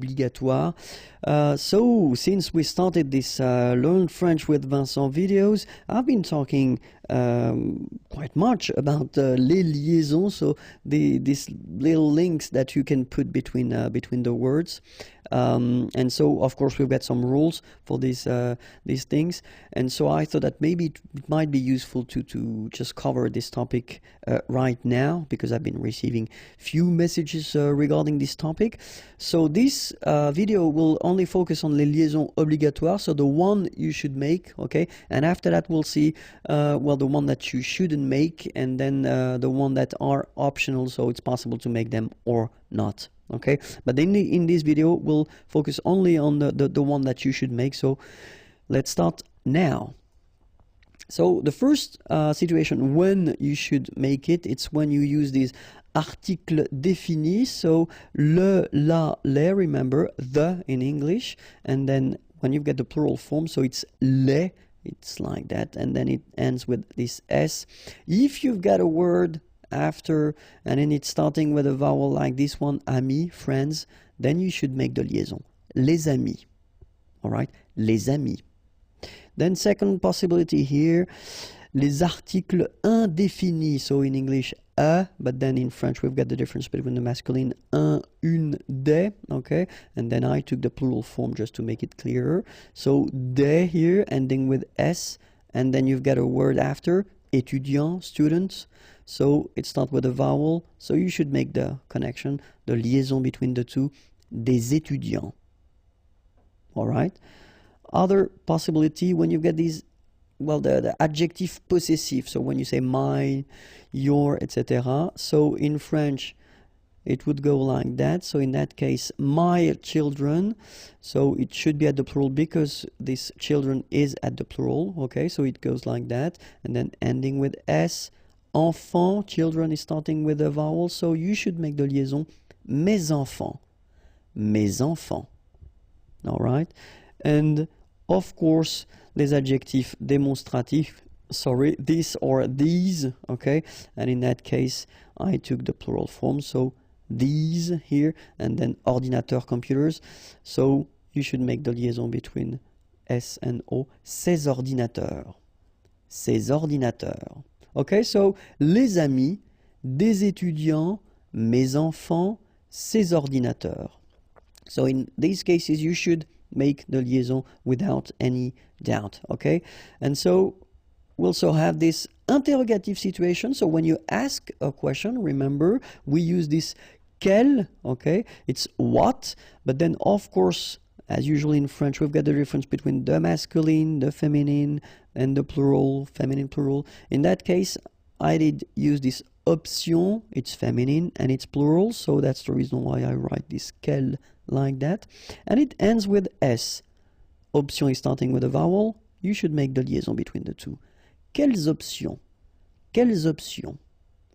obligatoire. So since we started this Learn French with Vincent videos, I've been talking quite much about les liaisons, so these little links that you can put between the words. And so, of course, we've got some rules for these things. And so I thought that maybe it might be useful to just cover this topic right now, because I've been receiving few messages regarding this topic. So this video will only focus on les liaisons obligatoires, so the one you should make, okay? And after that, we'll see, well, the one that you shouldn't make, and then the one that are optional, so it's possible to make them or not. Okay, but in this video we'll focus only on the one that you should make. So let's start now. So the first situation when you should make it, it's when you use these articles définis. So le, la, les, remember, the in English, and then when you've got the plural form, so it's les, it's like that, and then it ends with this s. If you've got a word after and then it's starting with a vowel like this one, amis, friends, then you should make the liaison, les amis. All right, les amis. Then second possibility here, les articles indéfinis. So in English a, but then in French we've got the difference between the masculine un, une, des, okay? And then I took the plural form just to make it clearer. So des here ending with s, and then you've got a word after, étudiant, students. So it starts with a vowel, so you should make the connection, the liaison between the two, des étudiants. All right. Other possibility, when you get these, well, the adjective possessive, so when you say mine, your, etc. So in French, it would go like that. So in that case, my children, so it should be at the plural because this children is at the plural, okay? So it goes like that, and then ending with s. Enfant, children is starting with a vowel, so you should make the liaison, mes enfants, mes enfants. All right, and of course, les adjectifs démonstratifs, sorry, this or these, okay, and in that case, I took the plural form, so these here, and then ordinateur, computers, so you should make the liaison between S and O, ces ordinateurs, ces ordinateurs. Okay, so les amis, des étudiants, mes enfants, ces ordinateurs. So in these cases, you should make the liaison without any doubt, okay? And so we also have this interrogative situation. So when you ask a question, remember, we use this quel, okay? It's what, but then of course, as usual in French, we've got the difference between the masculine, the feminine, and the plural, feminine, plural. In that case, I did use this option, it's feminine and it's plural, so that's the reason why I write this quel like that. And it ends with S. Option is starting with a vowel, you should make the liaison between the two. Quelles options? Quelles options?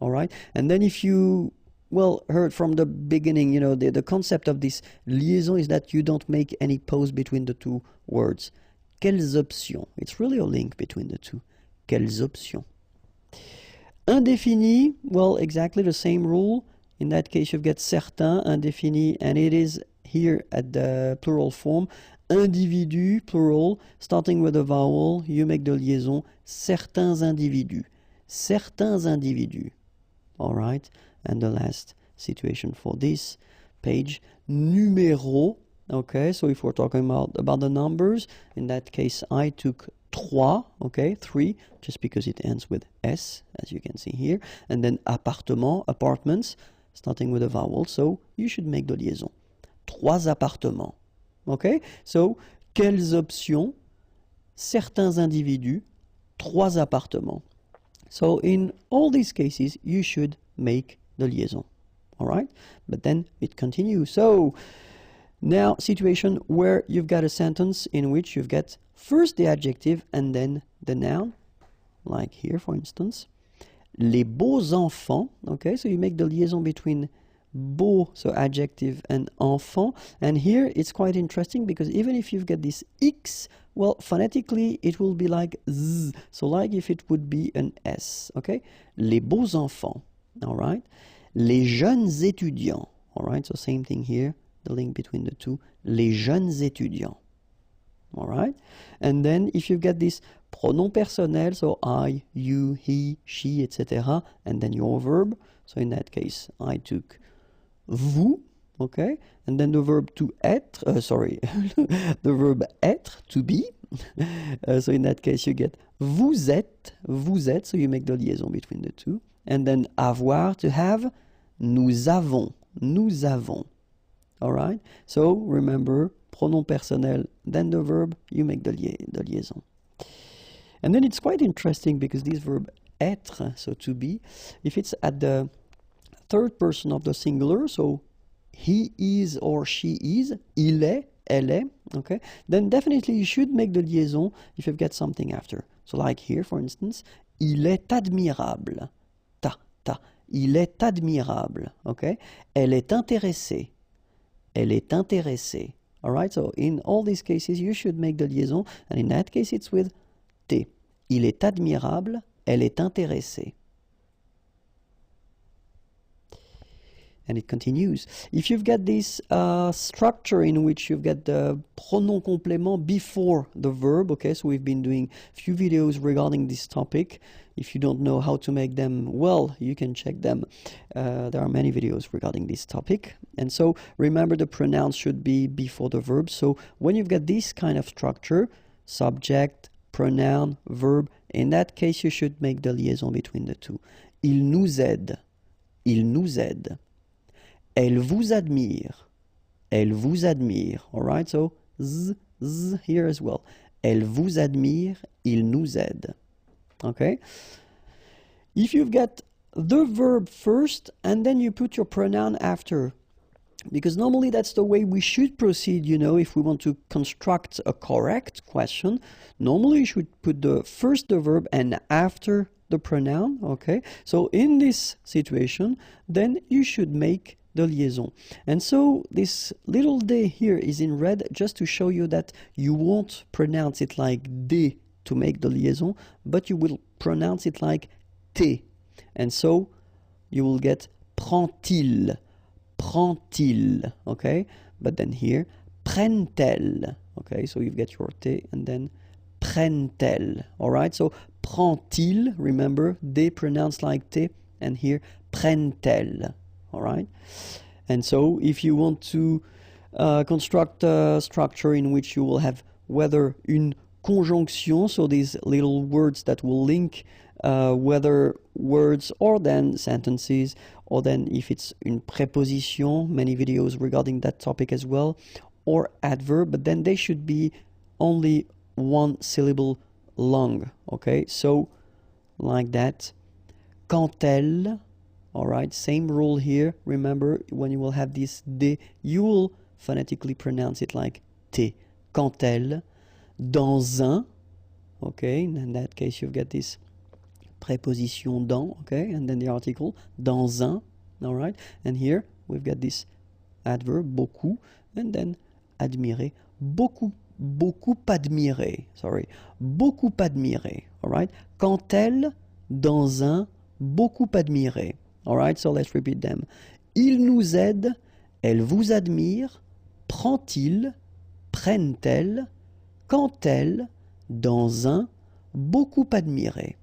All right? And then if you, well, heard from the beginning, you know, the concept of this liaison is that you don't make any pause between the two words. Quelles options? It's really a link between the two. Quelles options? Indéfini, well, exactly the same rule. In that case, you've got certains, indéfini, and it is here at the plural form. Individu, plural, starting with a vowel, you make the liaison, certains individus. Certains individus. All right? And the last situation for this page, numéro. Okay, so if we're talking about the numbers, in that case, I took trois, okay, 3, just because it ends with S, as you can see here. And then appartement, apartments, starting with a vowel, so you should make the liaison. Trois appartements. Okay, so quelles options? Certains individus, trois appartements. So in all these cases, you should make the liaison. All right, but then it continues. So now situation where you've got a sentence in which you've got first the adjective and then the noun, like here for instance, les beaux enfants. Okay, so you make the liaison between beau, so adjective, and enfant. And here it's quite interesting because even if you've got this X, well, phonetically it will be like Z, so like if it would be an S. Okay, les beaux enfants. All right, les jeunes étudiants. All right, so same thing here, the link between the two, les jeunes étudiants. All right? And then if you get this pronom personnel, so I, you, he, she, etc., and then your verb, so in that case, I took vous, okay? And then the verb to être, the verb être, to be. So in that case, you get vous êtes, so you make the liaison between the two. And then avoir, to have, nous avons. All right? So remember, pronom personnel, then the verb, you make the liaison. And then it's quite interesting because this verb être, so to be, if it's at the third person of the singular, so he is or she is, il est, elle est, okay, then definitely you should make the liaison if you've got something after. So like here, for instance, il est admirable. Il est admirable, okay? Elle est intéressée. All right, so in all these cases, you should make the liaison, and in that case, it's with T. Il est admirable, elle est intéressée. And it continues. If you've got this structure in which you've got the pronom complément before the verb, okay, so we've been doing a few videos regarding this topic. If you don't know how to make them, well, you can check them. There are many videos regarding this topic. And so remember, the pronouns should be before the verb. So when you've got this kind of structure, subject, pronoun, verb, in that case, you should make the liaison between the two. Il nous aide. Elle vous admire. All right, so z here as well. Elle vous admire, il nous aide. Okay? If you've got the verb first and then you put your pronoun after, because normally that's the way we should proceed, you know, if we want to construct a correct question. Normally you should put first the verb and after the pronoun, okay? So in this situation, then you should make the liaison. And so this little d here is in red just to show you that you won't pronounce it like d to make the liaison, but you will pronounce it like t. And so you will get prend-il, okay? But then here, prennent-elles, okay? So you get your t and then prennent-elles, all right? So prend-il, remember, they pronounce like t, and here, prennent-elles, all right? And so if you want to construct a structure in which you will have whether une conjonction, so these little words that will link whether words or then sentences, or then if it's une préposition, many videos regarding that topic as well, or adverb, but then they should be only one syllable long, okay? So like that, quand elle, all right, same rule here. Remember, when you will have this d, you will phonetically pronounce it like t. Quand elle, dans un, okay, and in that case you've got this préposition dans, okay, and then the article, dans un, all right, and here we've got this adverb, beaucoup, and then admirer, beaucoup admirer, all right, quand elle, dans un, beaucoup admirer, all right, so let's repeat them. Il nous aide, elle vous admire, prend-il, prennent-elles, quand elle, dans un, beaucoup admirer.